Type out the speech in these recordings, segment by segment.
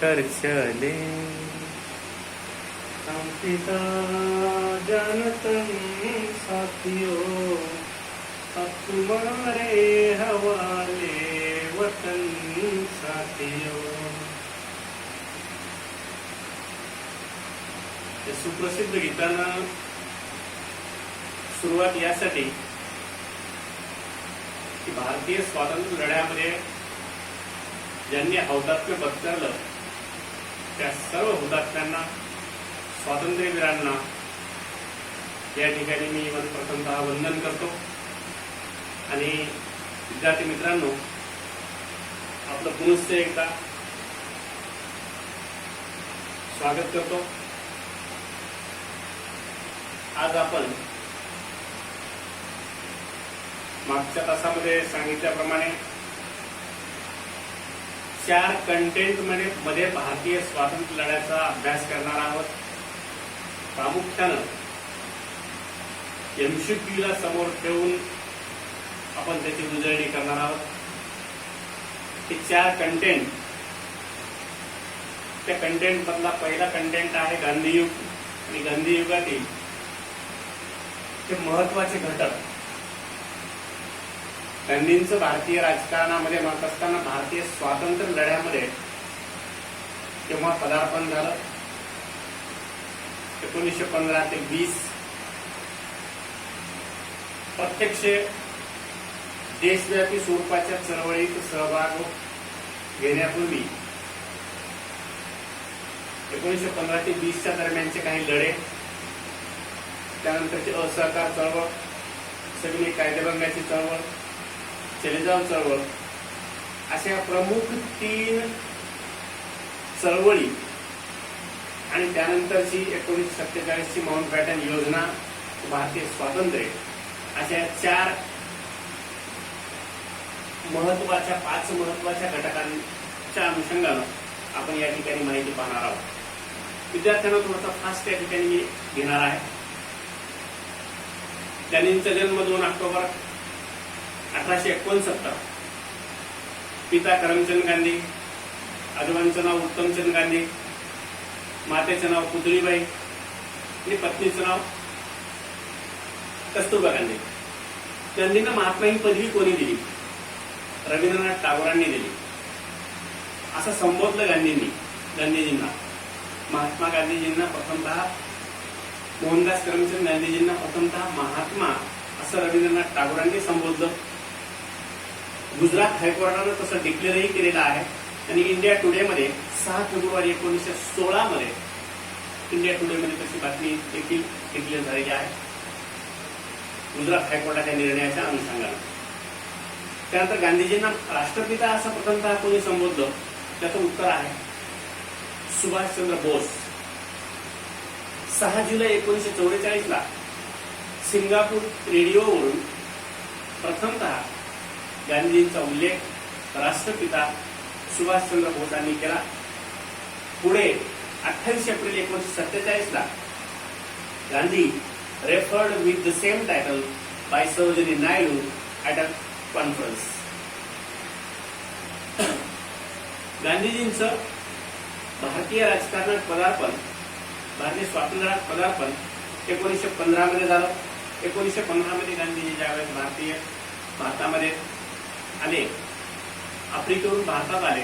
कर चले, हम पिता जानतम साथियों, अब तुम्हारे हवाले वतन साथियों। या सुप्रसिद्ध गीतानं सुरुवात यासाठी की भारतीय स्वातंत्र्य लढ्यामध्ये ज्यांनी हौतात्म्य पत्करलं त्या सर्व हुतात्म्यांना, स्वातंत्र्यवीरांना या ठिकाणी मी प्रथमतः वंदन करतो। आणि विद्यार्थी मित्रांनो, आपलं पुनश्च एकदा स्वागत करतो। आज आपण मागच्या तासामध्ये सांगितल्याप्रमाणे 4 कंटेंट मध्ये भारतीय स्वातंत्र्य लढ्याचा अभ्यास करणार आहोत। प्रामुख्यानं एमसीक्यूला समोर ठेवून आपण त्याची उजळणी करणार आहोत। हे 4 कंटेंट, त्या कंटेंट मधला पहिला कंटेंट आहे गांधीयुग आणि गांधी युगातील ते महत्वाचे घटक। गांधींचं भारतीय राजकारणामध्ये मत असताना भारतीय स्वातंत्र्य लढ्यामध्ये तेव्हा पदार्पण झालं। 1915 ते 20 प्रत्यक्ष देशव्यापी स्वरूपाच्या चळवळीत सहभाग घेण्यापूर्वी 1915 ते 20च्या दरम्यानचे काही लढे, त्यानंतरची असहकार चळवळ, सविनय कायदेभंगाची चळवळ, चले जाव चळवळ, अशा प्रमुख 3 चळवळी आणि त्यानंतरची 1947ची माउंटबॅटन योजना, भारतीय स्वातंत्र्य, अशा 4 महत्वाच्या 5 महत्वाच्या घटकांच्या अनुषंगानं आपण या ठिकाणी माहिती पाहणार आहोत। विद्यार्थ्यांना थोडासा फास्ट या ठिकाणी मी घेणार आहे। गांधींचा जन्म 2 ऑक्टोबर 1869। पिता करमचंद गांधी, आजोबांचं नाव उत्तमचंद गांधी, मातेचं नाव पुतळीबाई आणि पत्नीचं नाव कस्तुरबा गांधी। गांधींना महात्मा ही पदवी कोणी दिली? रवींद्रनाथ टागोरांनी दिली। असं संबोधलं गांधीजींना। महात्मा गांधीजींना प्रथमतः, मोहनदास करमचंद गांधीजींना प्रथमतः महात्मा असं रवींद्रनाथ टागोरांनी संबोधलं। गुजरात हायकोर्टानं तसं डिक्लेअरही केलेलं आहे। आणि इंडिया टुडे मध्ये 6 फेब्रुवारी 1916 मध्ये इंडिया टुडे मध्ये तशी बातमी देखील डिक्लेअर झालेली आहे गुजरात हायकोर्टाच्या निर्णयाच्या अनुषंगाने। त्यानंतर गांधीजींना राष्ट्रपिता असं प्रथमतः कोणी संबोधलं? त्याचं उत्तर आहे सुभाषचंद्र बोस। 6 जुलै 1944 सिंगापूर रेडिओवरून प्रथमतः गांधीजींचा उल्लेख राष्ट्रपिता सुभाषचंद्र बोसांनी केला। पुढे 28 एप्रिल 1947 Gandhi referred with the same title by Sarojini Naidu at a conference. गांधीजींचं भारतीय राजकारणात पदार्पण, भारतीय स्वातंत्र्यात पदार्पण 1915 मध्ये झालं। 1915 मध्ये गांधीजी ज्यावेळेस भारतामध्ये आले, आफ्रिकेवरून भारतात आले,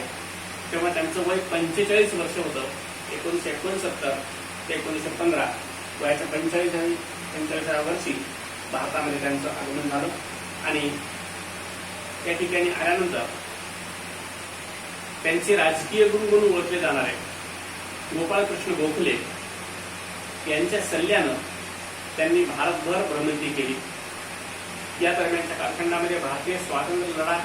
तेव्हा त्यांचं वय 45 वर्ष होतं। 1969 ते 1915 वयाच्या 45व्या वर्षी भारतामध्ये त्यांचं आगमन झालं। आणि त्या ठिकाणी आल्यानंतर त्यांचे राजकीय गुरु म्हणून ओळखले जाणारे गोपाळकृष्ण गोखले यांच्या सल्ल्यानं त्यांनी भारतभर भ्रमंती केली। या दरम्यानच्या कालखंडामध्ये भारतीय स्वातंत्र्य लढा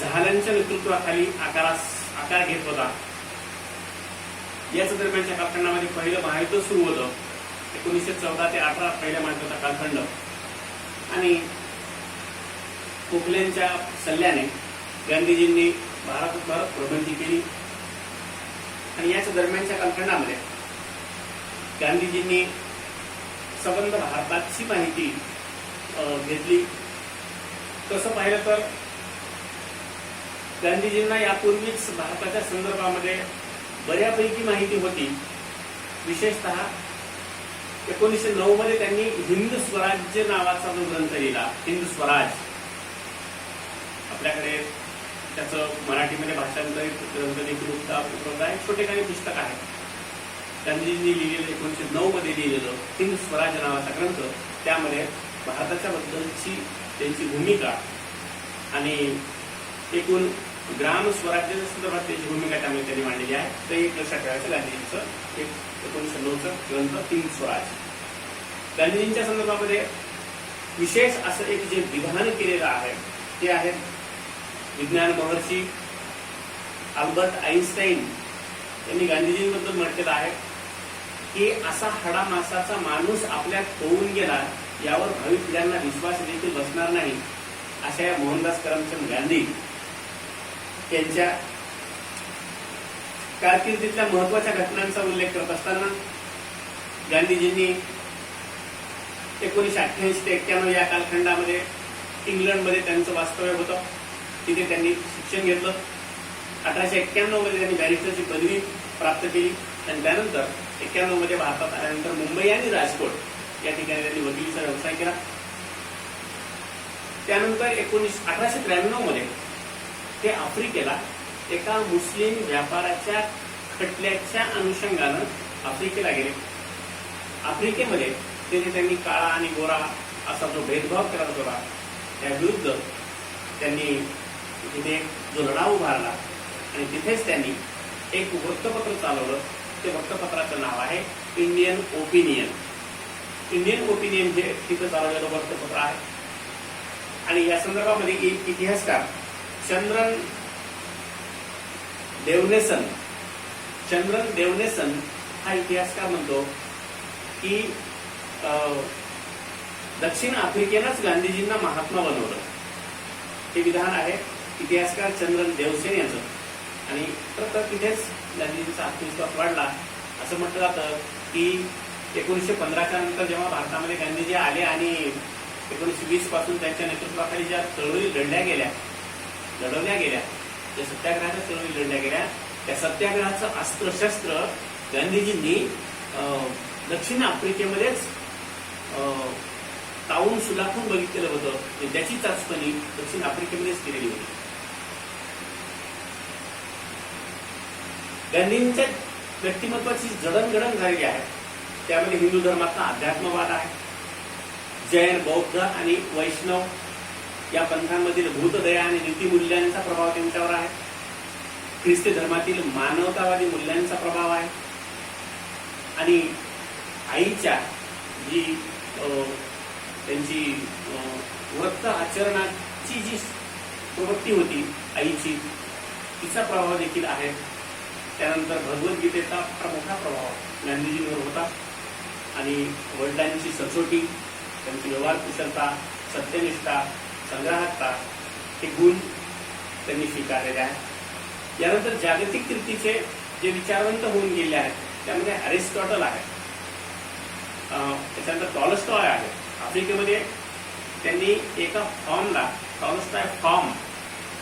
जहालांच्या नेतृत्वाखाली आकार घेत होता। याच दरम्यानच्या कालखंडामध्ये पहिलं महायुद्ध सुरू होतं 1914 ते 18 पहिल्या महायुद्धाचा कालखंड। आणि गोखलेंच्या सल्ल्याने गांधीजींनी भारतभर भ्रमंती केली। आणि याच दरम्यानच्या कालखंडामध्ये गांधीजींनी संबंध भारताची माहिती घेतली। तसं पाहिलं तर गांधीजींना यापूर्वीच भारताच्या संदर्भामध्ये बऱ्यापैकी माहिती होती. विशेषतः 1909 मध्ये त्यांनी हिंद स्वराज्य नावाचा जो ग्रंथ लिहिला, हिंद स्वराज, आपल्याकडे त्याचं मराठीमध्ये भाषांतरित ग्रंथ देखील उपलब्ध आहे. छोटेखानी पुस्तक आहे. गांधीजींनी लिहिलेलं 1909 मध्ये लिहिलेलं हिंद स्वराज नावाचा ग्रंथ, त्यामध्ये भारताच्या बद्दलची त्यांची भूमिका आणि एकूण ग्राम स्वराज्याच्या संदर्भात त्याची भूमिका त्यामध्ये त्यांनी मांडलेली आहे. ते एक लक्षात ठेवायचं गांधीजींचं एक 1909चं ग्रंथ हिंद स्वराज. गांधीजींच्या संदर्भामध्ये विशेष असं एक जे विधान केलेलं आहे ते आहे विज्ञान महर्षी अल्बर्ट आईन्स्टाईन यांनी गांधीजींबद्दल म्हटलेलं आहे की असा हाडामासाचा माणूस आपल्यात होऊन गेला यावर भावी पिढ्यांना विश्वास देखील बसणार नाही. अशा या मोहनदास करमचंद गांधी यांच्या कारकिर्दीतल्या महत्वाच्या घटनांचा उल्लेख करत असताना गांधीजींनी 1988 ते 91 या कालखंडामध्ये इंग्लंडमध्ये त्यांचं वास्तव्य होतं. तिथे त्यांनी शिक्षण घेतलं. 1891 मध्ये त्यांनी बॅरिस्टरची पदवी प्राप्त केली आणि त्यानंतर 91 मध्ये भारतात आल्यानंतर मुंबई आणि राजकोट या ठिकाणी त्यांनी वकिलीचा व्यवसाय केला. त्यानंतर 1893 मध्ये ते आफ्रिकेला एका मुस्लिम व्यापाराच्या खटल्याच्या अनुषंगानं आफ्रिकेला गेले. आफ्रिकेमध्ये तिथे त्यांनी काळा आणि गोरा असा जो भेदभाव केला होता त्याविरुद्ध त्यांनी तिथे जो लढा उभारला आणि तिथेच त्यांनी एक वृत्तपत्र चालवलं. ते वृत्तपत्राचं नाव आहे इंडियन ओपिनियन. इंडियन ओपिनियन हे तिथं चालवलेलं वृत्तपत्र आहे. आणि या संदर्भामध्ये एक इतिहासकार चंद्रन देवनेसन हा इतिहासकार म्हणतो की दक्षिण आफ्रिकेनंच गांधीजींना महात्मा बनवलं. हे विधान आहे इतिहासकार चंद्रन देवसेन यांचं. आणि तर तिथेच गांधीजींचा आत्मविश्वास वाढला. असं म्हटलं जातं की 1915च्या नंतर जेव्हा भारतामध्ये गांधीजी आले आणि 1920 पासून त्यांच्या नेतृत्वाखाली ज्या चळवळी लढवल्या गेल्या त्या सत्याग्रहाच्या चळवळी लढल्या गेल्या, त्या सत्याग्रहाचं अस्त्रशस्त्र गांधीजींनी दक्षिण आफ्रिकेमध्येच तावून सुलाखून बघितलेलं होतं. त्याची चाचपणी दक्षिण आफ्रिकेमध्येच केलेली होती. गांधींच्या व्यक्तिमत्वाची जडणघडण झालेली आहे. त्यामध्ये हिंदू धर्माचा अध्यात्मवाद आहे. जैन, बौद्ध आणि वैष्णव या पंथांमधील भूतदया आणि नीतिमूल्यांचा प्रभाव त्यांच्यावर आहे. ख्रिस्ती धर्मातील मानवतावादी मूल्यांचा प्रभाव आहे. आणि आईच्या जी त्यांची व्रत आचरणाची जी प्रवृत्ती होती आईची, तिचा प्रभाव देखील आहे. त्यानंतर भगवद्गीतेचा फार मोठा प्रभाव गांधीजींवर होता. आणि वडिलांची सचोटी, त्यांची व्यवहार कुशलता, सत्यनिष्ठा, संग्राहकता हे गुण त्यांनी स्वीकारलेले आहेत. यानंतर जागतिक कीर्तीचे जे विचारवंत होऊन गेले आहेत त्यामध्ये अरिस्टॉटल आहे. त्याच्यानंतर टॉलस्टॉय आहे. आफ्रिकेमध्ये त्यांनी एका फॉर्मला टॉलस्टॉय फॉर्म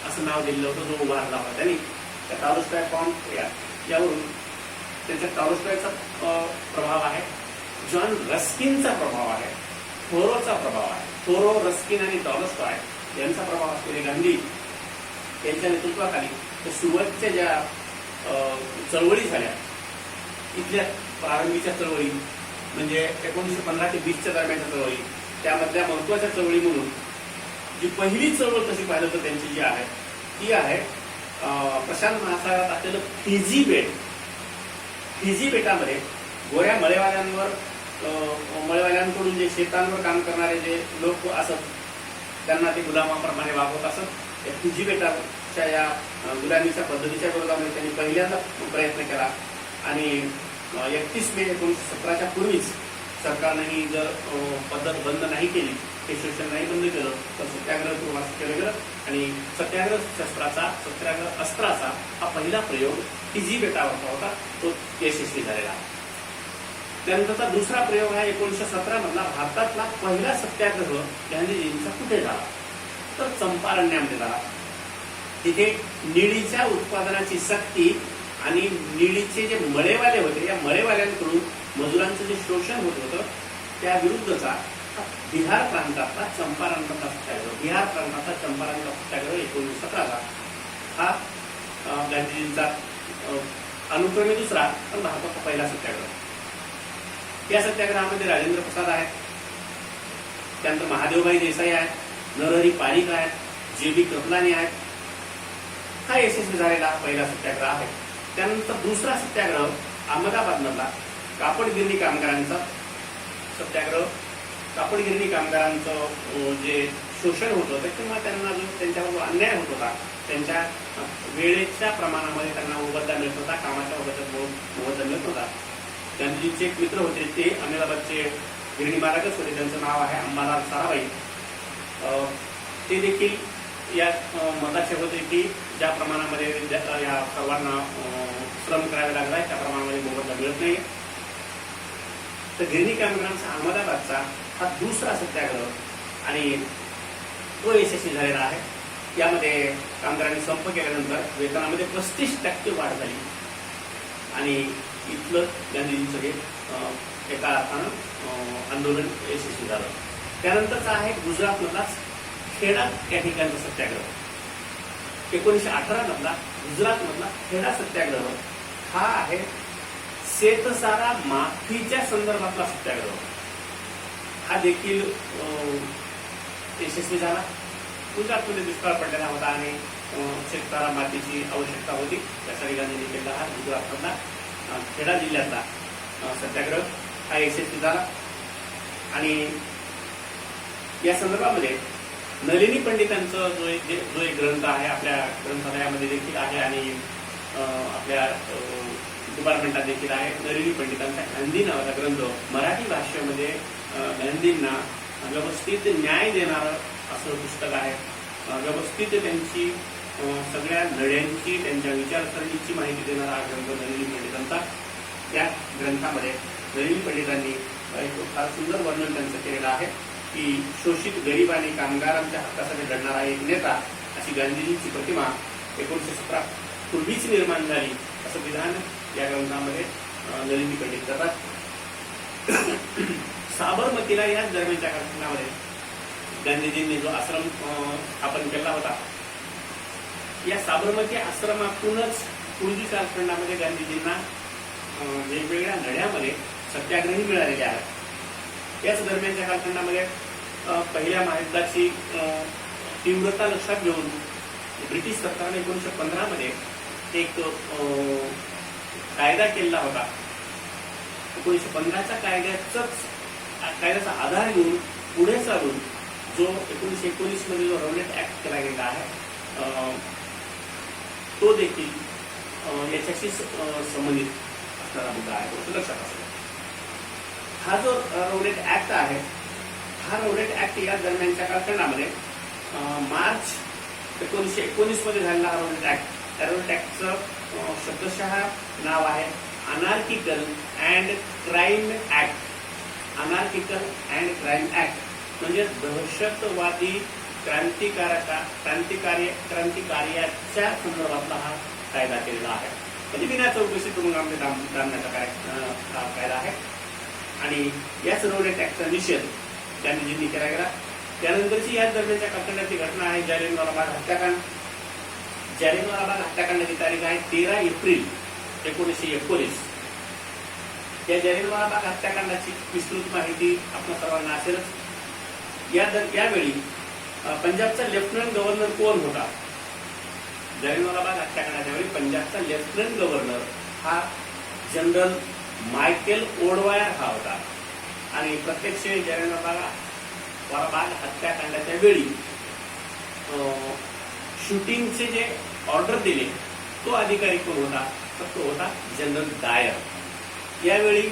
असं नाव दिलेलं होतं जो उभारला होता त्यांनी. त्या टॉलस्टॉय फॉर्म यावरून त्यांच्या टॉलस्टॉयचा प्रभाव आहे. जॉन रस्किनचा प्रभाव आहे. थोरोचा प्रभाव आहे. थोरो, रस्किन आणि टॉलस्टॉय यांचा प्रभाव असलेले गांधी यांच्या नेतृत्वाखाली सुरुवातीच्या ज्या चळवळी झाल्या, इथल्या प्रारंभीच्या चळवळी म्हणजे 1915 ते 20च्या दरम्यानच्या चळवळी, त्यामधल्या महत्वाच्या चळवळी म्हणून जी पहिली चळवळ कशी पाहिलं तर त्यांची जी आहे ती आहे प्रशांत महासागरात असलेलं फिजी बेट. फिजी बेटामध्ये गोऱ्या मळेवाल्यांकडून जे शेतांवर काम करणारे जे लोक असत त्यांना ते गुलामाप्रमाणे वागवत असत. या फिजी बेटाच्या या गुलामीच्या पद्धतीच्या विरोधामध्ये त्यांनी पहिल्यांदा प्रयत्न केला. आणि 31 मे 1917च्या पूर्वीच सरकारनं ही जर पद्धत बंद नाही केली, हे शोषण नाही बंद केलं तर सत्याग्रह सुरुवात केलं गेलं. आणि सत्याग्रह अस्त्राचा हा पहिला प्रयोग फिजी बेटावरचा होता, तो यशस्वी झालेला. त्यानंतरचा दुसरा प्रयोग हा 1917 मधला भारतातला पहिला सत्याग्रह गांधीजींचा कुठे झाला तर चंपारण्यामध्ये झाला. तिथे निळीच्या उत्पादनाची सक्ती आणि निळीचे जे मळेवाले होते या मळेवाल्यांकडून मजुरांचं जे शोषण होत होतं त्या विरुद्धचा बिहार प्रांतातला चंपारणचा सत्याग्रह, बिहार प्रांतातला चंपारणचा सत्याग्रह 1917 हा गांधीजींचा अनुक्रमे दुसरा पण भारताचा पहिला सत्याग्रह। या सत्याग्रहामध्ये राजेंद्र प्रसाद आहेत, त्यानंतर महादेवभाई देसाई आहेत, नरहरी पारिख आहेत, जे.बी. कृपलानी आहेत। हा यशस्वी झालेला पहिला सत्याग्रह आहे। त्यानंतर दुसरा सत्याग्रह अहमदाबाद मधला कापड गिरणी कामगारांचा सत्याग्रह। कापड गिरणी कामगारांचं जे शोषण होत होतं किंवा त्यांना जो त्यांच्यावर अन्याय होत होता, त्यांच्या वेळेच्या प्रमाणामध्ये त्यांना मोबदला मिळत होता, कामाच्या मोबदला मिळत होता। गांधीजींचे एक मित्र होते, ते अहमदाबादचे गिरणी मालकच होते, त्यांचं नाव आहे अंबालाल साराभाई। ते देखील या मताचे होते की ज्या प्रमाणामध्ये या सर्वांना श्रम करावे लागला आहे त्या प्रमाणामध्ये मोबदला मिळत नाही। तर गिरणी कामगारांचा अहमदाबादचा हा दुसरा सत्याग्रह आणि तो यशस्वी झालेला आहे। यामध्ये कामगारांनी संप केल्यानंतर वेतनामध्ये 35% वाढ झाली आणि इथलं गांधीजींचं हे एका अर्थानं आंदोलन यशस्वी झालं। त्यानंतरचा आहे गुजरातमधलाच खेडा या ठिकाणचा सत्याग्रह। 1918 मधला गुजरातमधला खेडा सत्याग्रह हा आहे शेतसारा माफीच्या संदर्भातला सत्याग्रह। हा देखील यशस्वी झाला। गुजरातमध्ये दुष्काळ पडलेला होता आणि शेतसारा मातीची आवश्यकता होती, त्यासाठी गांधींनी केला हा गुजरातमधला खेडा जिल्ह्यातला सत्याग्रह हा यशस्वी झाला। आणि या संदर्भामध्ये नलिनी पंडितांचा जो एक ग्रंथ आहे आपल्या ग्रंथालयामध्ये देखील आहे आणि आपल्या डिपार्टमेंटात देखील आहे। नलिनी पंडितांचा गांधी नावाचा ग्रंथ मराठी भाषेमध्ये गांधींना व्यवस्थित न्याय देणारं असं पुस्तक आहे। व्यवस्थित त्यांची सगळ्या लढ्यांची, त्यांच्या विचारसरणीची माहिती देणारा हा ग्रंथ नलिनी पंडितांचा। त्या ग्रंथामध्ये नलिनी पंडितांनी एक फार सुंदर वर्णन त्यांचं केलेलं आहे की शोषित गरीब आणि कामगारांच्या हक्कासाठी लढणारा एक नेता अशी गांधीजींची प्रतिमा 1917 पूर्वीच निर्माण झाली असं विधान या ग्रंथामध्ये नलिनी पंडित करतात। साबरमतीला याच दरम्यानच्या कालखंडामध्ये गांधीजींनी जो आश्रम स्थापन केला होता, या साबरमती आश्रमातूनच पूर्वी कालखंडामध्ये गांधीजींना वेगवेगळ्या लढ्यामध्ये सत्याग्रही मिळालेले आहेत। याच दरम्यानच्या कालखंडामध्ये पहिल्या महायुद्धाची तीव्रता लक्षात घेऊन ब्रिटिश सरकारने 1915 मध्ये एक कायदा केला होता। 1915च्या कायद्याचा आधार घेऊन पुढे चालून जो 1919 मध्ये जो रौलेट ऍक्ट केला गेला आहे तो देखील याच्याशी संबंधित असणारा मुद्दा आहे, तो लक्षात असेल। हा जो रौलेट ऍक्ट आहे, हा रौलेट ऍक्ट या दरम्यानच्या कालखंडामध्ये मार्च 1919 मध्ये झालेला हा रौलेट ऍक्ट, त्या रौलेट ऍक्टचं शब्दशः नाव आहे anarchical and crime act. Anarchical and crime act म्हणजे दहशतवादी क्रांतिकार्याच्या संदर्भातला हा कायदा केलेला आहे। म्हणजे बिना चौकशी तुरुंगामध्ये डांबण्याचा कायदा आहे आणि याच रौलेट ऍक्टचा निषेध गांधीजींनी केला गेला। त्यानंतरची या दरम्यानच्या कालखंडाची घटना आहे जालियनवाला बाग हत्याकांड। जालियनवाला बाग हत्याकांडाची तारीख आहे 13 एप्रिल 1919। या जालियनवाला बाग हत्याकांडाची विस्तृत माहिती आपल्या सर्वांना असेलच। यावेळी पंजाबचा लेफ्टनंट गव्हर्नर कोण होता? जालियनवाला बाग हत्याकांडाच्या वेळी पंजाबचा लेफ्टनंट गव्हर्नर हा जनरल मायकेल ओडवायर हा होता आणि प्रत्यक्ष जालियनवाला बाग हत्याकांडाच्या वेळी शूटिंगचे जे ऑर्डर दिले तो अधिकारी कोण होता? तर तो होता जनरल डायर। यावेळी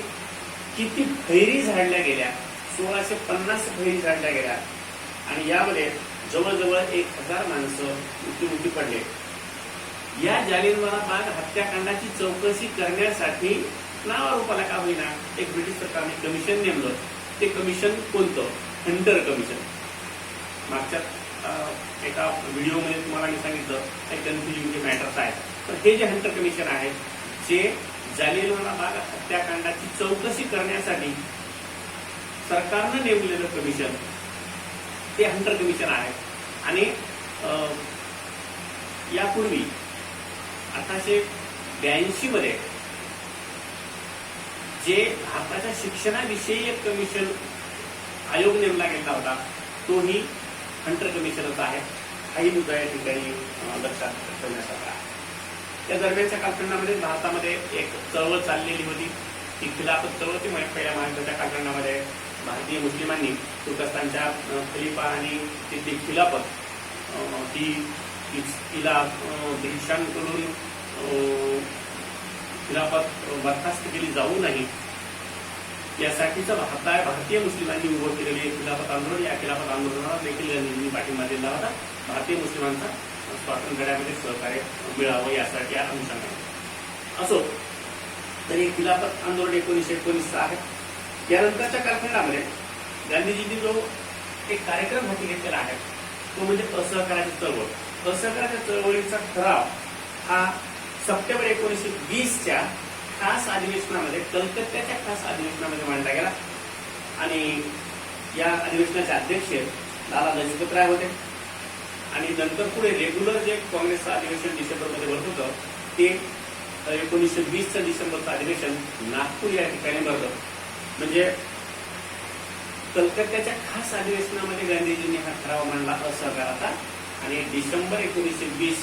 किती फैरी झाडल्या गेल्या? 1650 फैरी झाडल्या गेल्या आणि यामध्ये जवळजवळ 1000 माणसं मृत्युमुखी पडले। या जालियनवाला बाग हत्याकांडाची चौकशी करण्यासाठी नावारूपाला का होईना एक ब्रिटिश सरकारने कमिशन नेमलं। ते कमिशन कोणतं? Hunter commission. मागच्या एका व्हिडिओमध्ये तुम्हाला मी सांगितलं काही कन्फ्युजिंग मॅटर्स आहेत. पण हे जे हंटर कमिशन आहे, जे जालियनवाला बाग हत्याकांडाची चौकशी करण्यासाठी सरकारनं नेमलेलं कमिशन, ते हंटर कमिशन आहे. आणि यापूर्वी 1882 मध्ये जे भारताच्या शिक्षणाविषयी एक कमिशन आयोग नेमला गेला होता, तोही हंटर कमिशनच आहे. काही मुद्दा या ठिकाणी लक्षात ठेवण्यासारखा आहे. त्या दरम्यानच्या कालखंडामध्ये भारतामध्ये एक चळवळ चाललेली होती, ती खिलाफत चळवळ. ती पहिल्या महायुद्धाच्या कालखंडामध्ये भारतीय मुस्लिमांनी तुर्कस्तानच्या खलिफा आणि तिथली खिलाफत तिला ब्रिटिशांकडून खिलाफत बरखास्त केली जाऊ नये यासाठीचं भारतीय मुस्लिमांनी उभं केलेले खिलाफत आंदोलन. या खिलाफत आंदोलनाला देखील गांधींनी पाठिंबा दिला होता. भारतीय मुस्लिमांचा स्वातंत्र्य लढ्यामध्ये सहकार्य मिळावं यासाठी या अनुषंगाने. असो तरी खिलाफत आंदोलन 1919 आहे. यानंतरच्या कालखंडामध्ये गांधीजींनी जो एक कार्यक्रम हाती घेतलेला आहे, तो म्हणजे असहकाराची चळवळ. असहकाराच्या चळवळीचा ठराव हा सप्टेंबर 1920च्या खास अधिवेशनामध्ये, कलकत्त्याच्या खास अधिवेशनामध्ये मांडला गेला. आणि या अधिवेशनाचे अध्यक्ष लाला लजपत राय होते. आणि नंतर पुढे रेग्युलर जे काँग्रेसचं अधिवेशन डिसेंबरमध्ये भरत होतं, ते 1920चं डिसेंबरचं अधिवेशन नागपूर या ठिकाणी भरलं. म्हणजे कलकत्त्याच्या खास अधिवेशनामध्ये गांधीजींनी हा ठराव मांडला असहकाराचा. आणि डिसेंबर 1920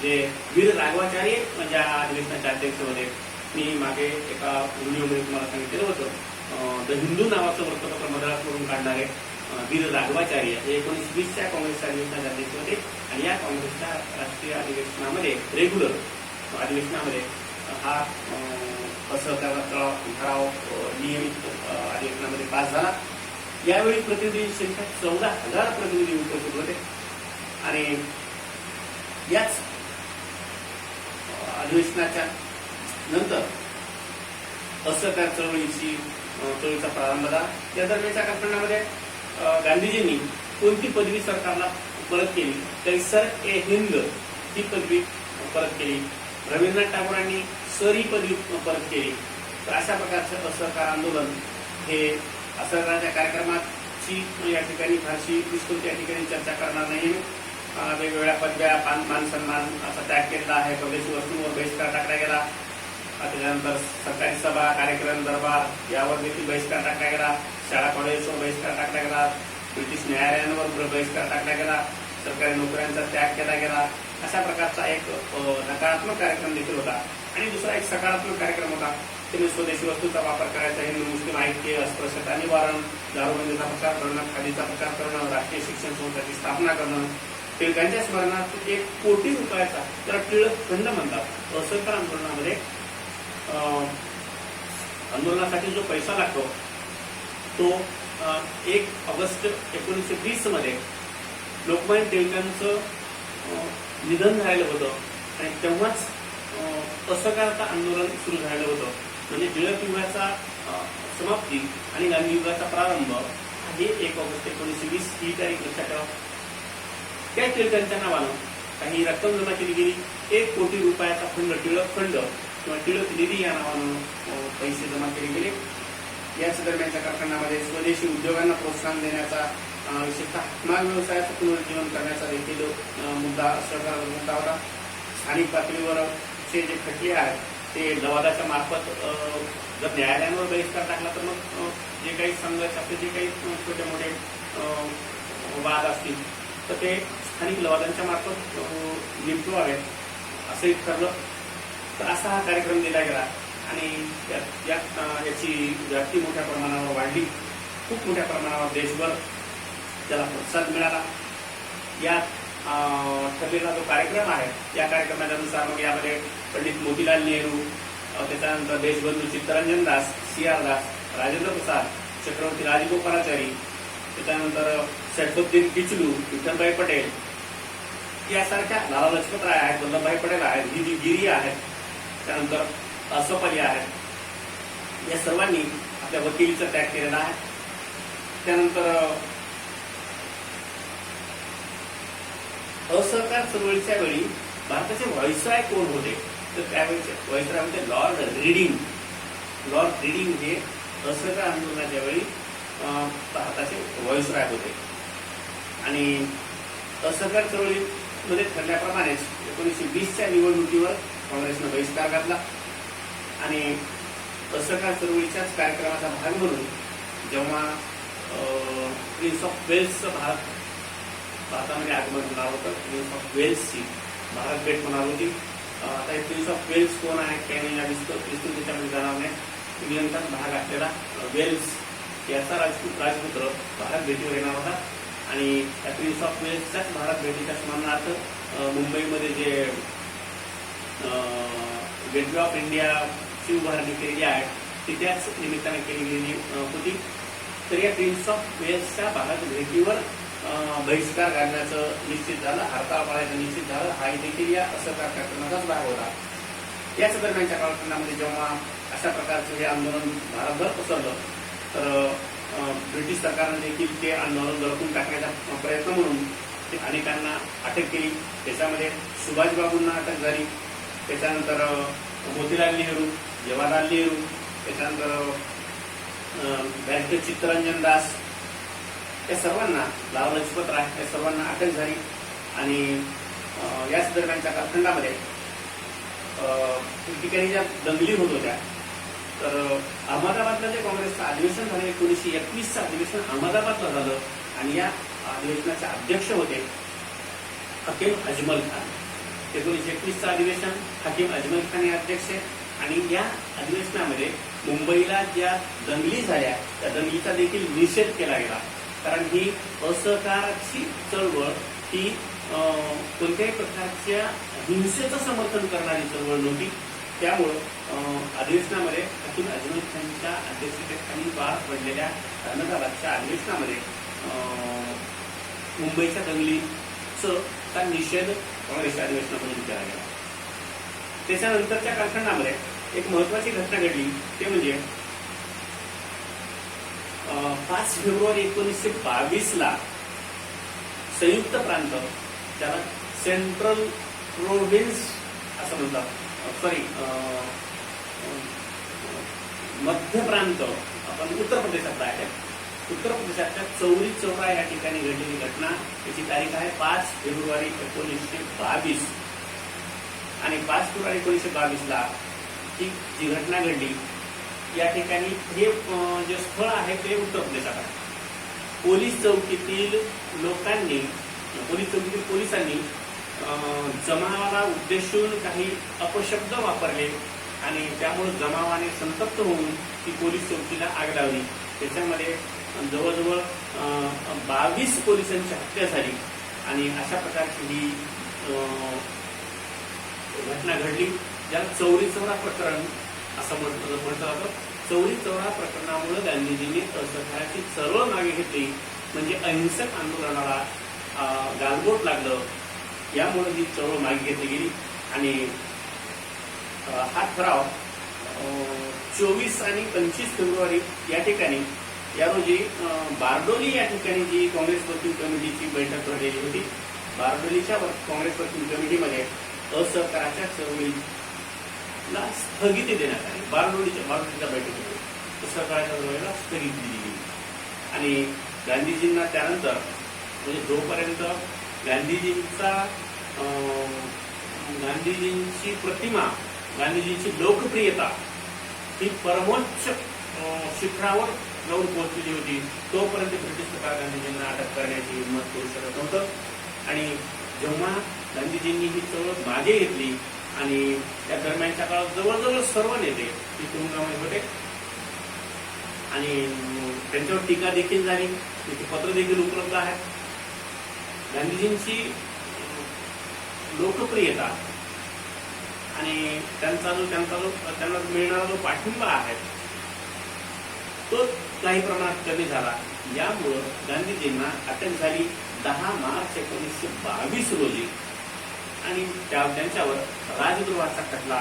जे वीर राघवाचारी म्हणजे अधिवेशनाच्या अध्यक्ष होते. मी मागे एका व्हिडिओमध्ये तुम्हाला सांगितलेलं होतं, द हिंदू नावाचं वृत्तपत्र मद्रासवरून काढणारे वीर राघवाचार्य हे 1920च्या काँग्रेसच्या अधिवेशनाचे अध्यक्ष होते. आणि या काँग्रेसच्या राष्ट्रीय अधिवेशनामध्ये, रेग्युलर अधिवेशनामध्ये हा असहकाराचा ठराव नियमित अधिवेशनामध्ये पास झाला. यावेळी प्रतिनिधींची संख्या 14,000 प्रतिनिधी उपस्थित होते. आणि याच अधिवेशनाच्या नंतर असहकार चळवळीचा प्रारंभ झाला. या दरम्यानच्या कालखंडामध्ये गांधीजींनी कोणती पदवी सरकारला परत केली? कैसर-ए-हिंद ही पदवी परत केली. रवींद्रनाथ टागोरांनी सर ही पदवी परत केली. तर अशा प्रकारचं असहकार आंदोलन हे असहकाराच्या कार्यक्रमाची या ठिकाणी फारशी विस्तृत या ठिकाणी चर्चा करणार नाही. वेगवेगळ्या पदव्या, मान सन्मान असा त्याग केलेला आहे. परदेशी वस्तूंवर बहिष्कार टाकला गेला. त्याच्यानंतर सरकारी सभा, कार्यक्रम, दरबार यावर देखील बहिष्कार टाकला गेला. शाळा कॉलेजवर बहिष्कार टाकला गेला. ब्रिटिश न्यायालयांवर बहिष्कार टाकला गेला. सरकारी नोकऱ्यांचा त्याग केला गेला. अशा प्रकारचा एक नकारात्मक कार्यक्रम देखील होता. आणि दुसरा एक सकारात्मक कार्यक्रम होता, त्याने स्वदेशी वस्तूंचा वापर करायचा, हिंदू मुस्लिम ऐक्य, अस्पृश्यता निवारण, दारूबंदीचा प्रचार करणं, खादीचा प्रचार करणं, राष्ट्रीय शिक्षण संस्थेची स्थापना करणं, टिळकांच्या स्मरणार्थ 1 कोटी रुपयाचा, त्याला टिळक फंड म्हणतात, असहकार आंदोलनामध्ये आंदोलनासाठी जो पैसा लागतो तो 1 ऑगस्ट 1920 मध्ये लोकमान्य टिळकांचं निधन झालेलं होतं. आणि तेव्हाच असहकारचं आंदोलन सुरू झालेलं होतं. म्हणजे टिळक युगाचा समाप्ती आणि गांधी युगाचा प्रारंभ हे 1 ऑगस्ट 1920 ही तारीख लक्षात ठेवा. त्या टिळकांच्या नावानं काही रक्कम जमा केली गेली. 1 कोटी रुपयाचा फंड, टिळक फंड किंवा टिळक निधी या नावानं पैसे जमा केले गेले. याच दरम्यानच्या कालखंडामध्ये स्वदेशी उद्योगांना प्रोत्साहन देण्याचा, विशेषतः हातमाग व्यवसायाचं पुनरुज्जीवन करण्याचा देखील मुद्दा होता. स्थानिक पातळीवरचे जे खटले आहेत ते लवादाच्या मार्फत जर न्यायालयांवर बहिष्कार टाकला तर मग जे काही संघर्ष असते, जे काही छोटे मोठे वाद असतील तर ते स्थानिक लवादांच्या मार्फत निपटवावेत असंही ठरलं. तर असा हा कार्यक्रम दिला गेला. आणि याची व्याप्ती मोठ्या प्रमाणावर वाढली. खूप मोठ्या प्रमाणावर देशभर त्याला प्रतिसाद मिळाला. यात ठरलेला जो कार्यक्रम आहे, या कार्यक्रमानुसार मग यामध्ये पंडित मोतीलाल नेहरू, त्याच्यानंतर देशबंधू चित्तरंजन दास, CR दास, राजेंद्र प्रसाद, चक्रवर्ती राजगोपालाचारी, त्याच्यानंतर सैफुद्दीन किचलू, विठ्ठलभाई पटेल यासारख्या, लाला लजपत राय आहेत, वल्लभभाई पटेल आहेत, गिरी आहेत, त्यानंतर असफ अली आहेत, या सर्वांनी आपल्या वकिलीचा त्याग केलेला आहे. त्यानंतर असहकार चळवळीच्या वेळी भारताचे व्हाईसरॉय कोण होते, तर त्यावेळेचे व्हाईसरॉय म्हणजे लॉर्ड रिडिंग. लॉर्ड रिडिंग हे असहकार आंदोलनाच्या वेळी भारताचे व्हाईसरॉय होते. आणि असहकार चळवळीमध्ये ठरल्याप्रमाणेच 1920च्या निवडणुकीवर काँग्रेसनं बहिष्कार घातला. आणि असहकार चळवळीच्याच कार्यक्रमाचा भाग म्हणून जेव्हा प्रिन्स ऑफ वेल्सचं भारतामध्ये आगमन होणार होतं, प्रिन्स ऑफ वेल्सची भारत भेट होणार होती. आता हे प्रिन्स ऑफ वेल्स कोण आहे काही नाही विस्तृत त्याच्यामध्ये जाणार नाही. इंग्लंडचाच भाग असलेला वेल्स याचा राजपुत्र भारत भेटीवर येणार होता. आणि त्या प्रिन्स ऑफ वेल्सच्याच भारत भेटीच्या स्मरणार्थ मुंबईमध्ये जे गेटवे ऑफ इंडियाची उभारणी केलेली आहे ती त्याच निमित्ताने केली गेलेली होती. तर या प्रिन्स ऑफ वेल्सच्या भारत भेटीवर बहिष्कार घालण्याचं निश्चित झालं, हरताळ पाळायचं निश्चित झालं. हा देखील या असहकार कार्यक्रमाचाच भाग होता. याच दरम्यानच्या कालखंडामध्ये जेव्हा अशा प्रकारचं हे आंदोलन भारतभर पसरलं तर ब्रिटिश सरकारने देखील ते आंदोलन दडपून टाकण्याचा प्रयत्न म्हणून ते अनेकांना अटक केली. त्याच्यामध्ये सुभाषबाबूंना अटक झाली, त्याच्यानंतर मोतीलाल नेहरू, जवाहरलाल नेहरू, त्याच्यानंतर बॅरिस्टर चित्तरंजन दास, या सर्वांना, लाला लजपत राय, या सर्वांना अटक झाली. आणि याच दरम्यानच्या कालखंडामध्ये ठिकाणी ज्या दंगली होत होत्या तर अहमदाबादला जे काँग्रेसचं अधिवेशन झालं 1921चं अधिवेशन अहमदाबादला झालं. आणि या अधिवेशनाचे अध्यक्ष होते हकीम अजमल खान. 1921चं अधिवेशन हकीम अजमल खान हे अध्यक्ष. आणि या अधिवेशनामध्ये मुंबईला ज्या दंगली झाल्या त्या दंगलीचा देखील निषेध केला गेला. कारण ही असहकाराची चळवळ ही कोणत्याही प्रकारच्या हिंसेचं समर्थन करणारी चळवळ नव्हती. त्यामुळं अधिवेशनामध्ये हकीम अजमल खानच्या अध्यक्षतेखाली पार पडलेल्या अहमदाबादच्या अधिवेशनामध्ये मुंबईच्या दंगलीचा निषेध काँग्रेसच्या अधिवेशनामधून केला गेला. त्याच्यानंतरच्या कालखंडामध्ये एक महत्वाची घटना घडली, ते म्हणजे 5 फेब्रुवारी 1922ला संयुक्त प्रांत, त्याला सेंट्रल प्रोव्हिन्स असं म्हणतात, सॉरी मध्य प्रांत, आपण उत्तर प्रदेशातला आहे. उत्तर प्रदेशातल्या चौरी चौरा या ठिकाणी घडलेली घटना, त्याची तारीख आहे 5 फेब्रुवारी 1922. आणि 5 फेब्रुवारी 1922ला ही जी घटना घडली या ठिकाणी हे जे स्थळ आहे ते उत्तर प्रदेशात आहे. पोलीस चौकीतील लोकांनी, पोलीस चौकीतील पोलिसांनी जमावाला उद्देशून काही अपशब्द वापरले आणि त्यामुळे जमावाने संतप्त होऊन ती पोलीस चौकीला आग लावली. त्याच्यामध्ये जवळजवळ 22 पोलिसांची हत्या झाली. आणि अशा प्रकारची ही घटना घडली, ज्याला चौरी चौरा प्रकरण असं म्हटलं जातं. चौरी चौरा प्रकरणामुळे गांधीजींनी असहकाराची चळवळ मागे घेतली, म्हणजे अहिंसक आंदोलनाला गालबोट लागलं. यामुळे ही चळवळ मागे घेतली गेली. आणि हा ठराव 24 आणि 25 फेब्रुवारी या ठिकाणी, या रोजी बारडोली या ठिकाणी जी काँग्रेस वर्किंग कमिटीची बैठक भरलेली होती, बारडोलीच्या काँग्रेस वर्किंग कमिटीमध्ये असहकाराच्या चळवळीला स्थगिती देण्यात आली. बारडोलीच्या बैठकीमध्ये असहकाराच्या चळवळीला स्थगिती दिली गेली. आणि गांधीजींना त्यानंतर, म्हणजे जोपर्यंत गांधीजींची प्रतिमा, गांधीजींची लोकप्रियता ही परमोच्च शिखरावर जाऊन पोहोचलेली होती, तोपर्यंत ब्रिटिश सरकार गांधीजींना अटक करण्याची हिंमत करू शकत नव्हतं. आणि जेव्हा गांधीजींनी ही चळवळ मागे घेतली आणि त्या दरम्यानच्या काळात जवळजवळ सर्व नेते ही तुरुंगामध्ये होते आणि त्यांच्यावर टीका देखील झाली, त्याची पत्र देखील उपलब्ध आहेत. गांधीजींची लोकप्रियता आणि त्यांना मिळणारा जो पाठिंबा आहे तो काही प्रमाणात कमी झाला. यामुळं गांधीजींना अटक झाली 10 मार्च 1922 रोजी आणि त्यांच्यावर राजद्रोहाचा खटला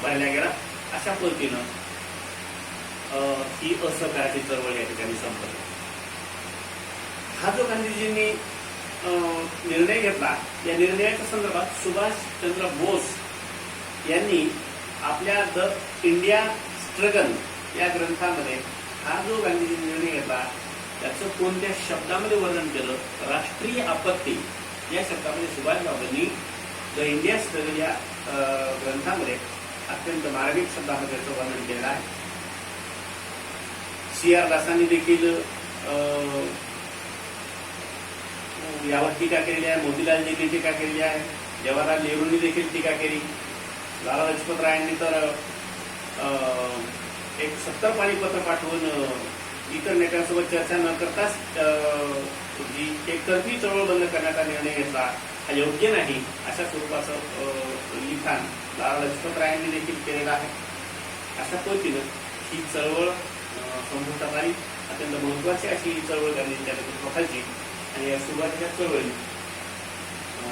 भरला गेला. अशा पद्धतीनं ही असहकाराची चळवळ या ठिकाणी संपली. हा जो गांधीजींनी निर्णय घेतला, या निर्णयाच्या संदर्भात सुभाषचंद्र बोस यांनी आपल्या द इंडिया स्ट्रगल या ग्रंथामध्ये हा जो गांधीजींनी निर्णय घेतला त्याचं कोणत्या शब्दामध्ये वर्णन केलं, राष्ट्रीय आपत्ती या शब्दामध्ये सुभाषबाबूंनी द इंडिया स्ट्रगल या ग्रंथामध्ये अत्यंत मार्मिक शब्दामध्ये त्याचं वर्णन केलं आहे. C.R. दासांनी देखील यावर टीका केलेली आहे, मोतीलालजींनी टीका केलेली आहे, जवाहरलाल नेहरूंनी देखील टीका केली. लाला लजपत रायांनी तर एक 70 पानी पत्र पाठवून इतर नेत्यांसोबत चर्चा न करताच जी एकतर्फी चळवळ बंद करण्याचा निर्णय घेतला हा योग्य नाही अशा स्वरूपाचं लिखाण लाला लजपत रायांनी देखील केलेलं आहे. अशा पद्धतीनं ही चळवळ संपुष्टात आली. अत्यंत महत्वाची अशी ही चळवळ गांधींच्या नेतृत्वाखालची आणि या सुरुवातीच्या चळवळी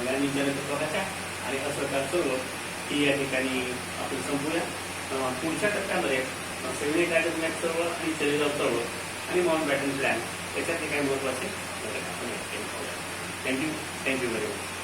गांधींच्या नेतृत्वाखालच्या आणि असहकार चळवळ ही या ठिकाणी आपण संपूया. पुढच्या टप्प्यामध्ये सैनिक ॲटोमॅट चळवळ आणि शरीराव चळवळ आणि माउंट बॅटन प्लॅन याच्यातले काही महत्वाचे घटक आपण थँक्यू व्हेरी मच.